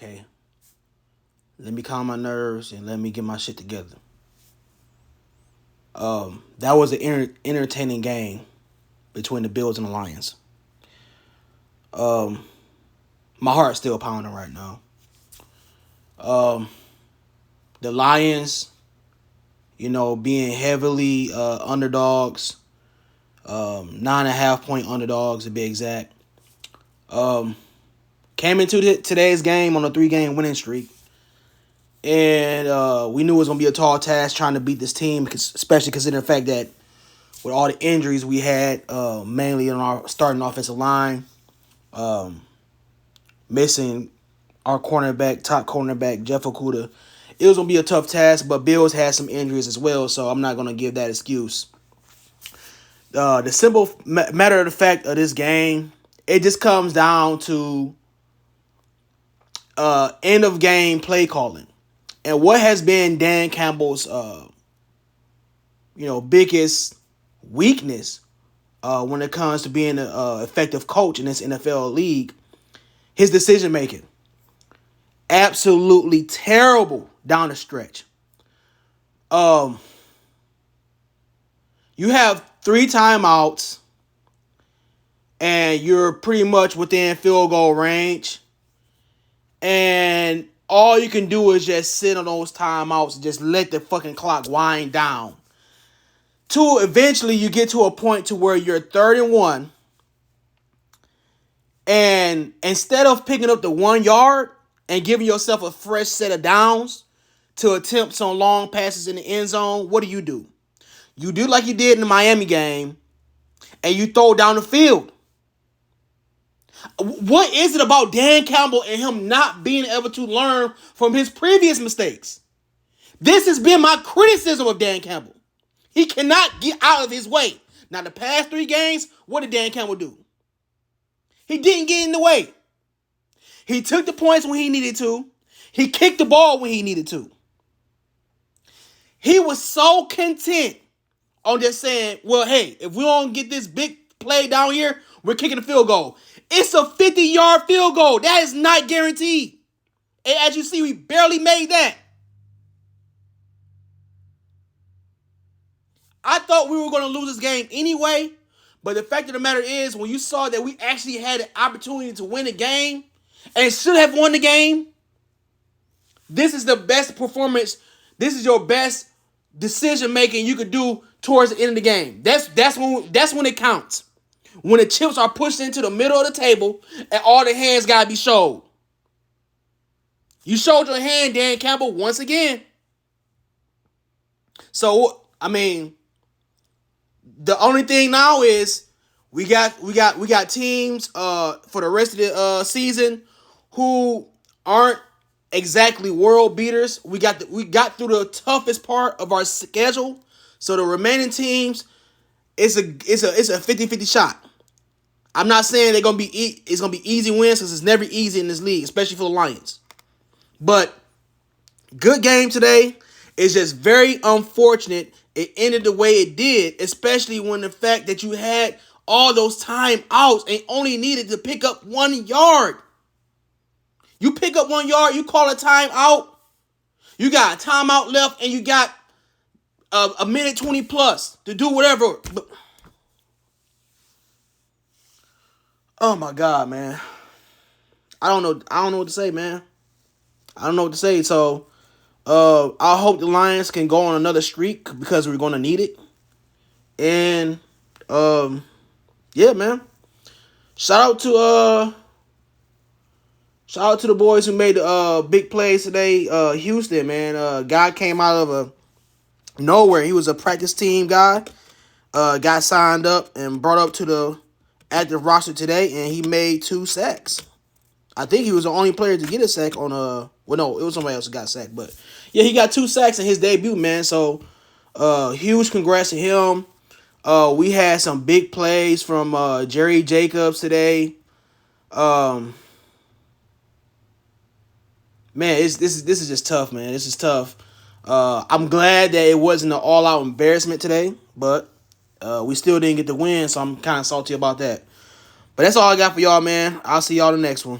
okay, let me calm my nerves and let me get my shit together. That was an entertaining game between the Bills and the Lions. Um, my heart's still pounding right now. Um, the Lions, being heavily underdogs, 9.5 point underdogs to be exact. Um, Came into today's game on a 3-game winning streak. And we knew it was going to be a tall task trying to beat this team, especially considering the fact that with all the injuries we had, mainly in our starting offensive line, missing our top cornerback, Jeff Okudah. It was going to be a tough task, but Bills had some injuries as well, so I'm not going to give that excuse. The simple matter of the fact of this game, it just comes down to end of game play calling. And what has been Dan Campbell's biggest weakness when it comes to being an effective coach in this NFL league, his decision making. Absolutely terrible down the stretch. You have 3 timeouts and you're pretty much within field goal range. And all you can do is just sit on those timeouts and just let the fucking clock wind down. To eventually you get to a point to where you're 3rd-and-1. And instead of picking up the 1 yard and giving yourself a fresh set of downs to attempt some long passes in the end zone, what do? You do like you did in the Miami game, and you throw down the field. What is it about Dan Campbell and him not being able to learn from his previous mistakes? This has been my criticism of Dan Campbell. He cannot get out of his way. Now, the past 3 games, what did Dan Campbell do? He didn't get in the way. He took the points when he needed to. He kicked the ball when he needed to. He was so content on just saying, well, hey, if we don't get this big play down here, we're kicking a field goal. It's a 50-yard field goal. That is not guaranteed. And as you see, we barely made that. I thought we were going to lose this game anyway, but the fact of the matter is, when you saw that we actually had an opportunity to win the game and should have won the game, this is the best performance. This is your best decision making you could do towards the end of the game. That's when it counts. When the chips are pushed into the middle of the table and all the hands gotta be showed. You showed your hand, Dan Campbell, once again. So, I mean, the only thing now is we got teams for the rest of the season who aren't exactly world beaters. We got through the toughest part of our schedule. So the remaining teams, it's a 50-50 shot. I'm not saying it's gonna be easy wins, because it's never easy in this league, especially for the Lions. But good game today. It's just very unfortunate it ended the way it did, especially when the fact that you had all those timeouts and only needed to pick up 1 yard. You pick up 1 yard, you call a timeout, you got a timeout left, and you got a minute 20 plus to do whatever. Oh my God, man. I don't know what to say, man. I don't know what to say. So I hope the Lions can go on another streak, because we're gonna need it. And yeah, man. Shout out to the boys who made big plays today. Houston, man. Guy came out of nowhere. He was a practice team guy. Got signed up and brought up to the active roster today, and he made 2 sacks. I think he was the only player to get a sack on well, no, it was somebody else who got sacked, but yeah, he got 2 sacks in his debut, man. So huge congrats to him. We had some big plays from Jerry Jacobs today. Man, this is just tough, man. This is tough. I'm glad that it wasn't an all-out embarrassment today, but we still didn't get the win, so I'm kind of salty about that. But that's all I got for y'all, man. I'll see y'all the next one.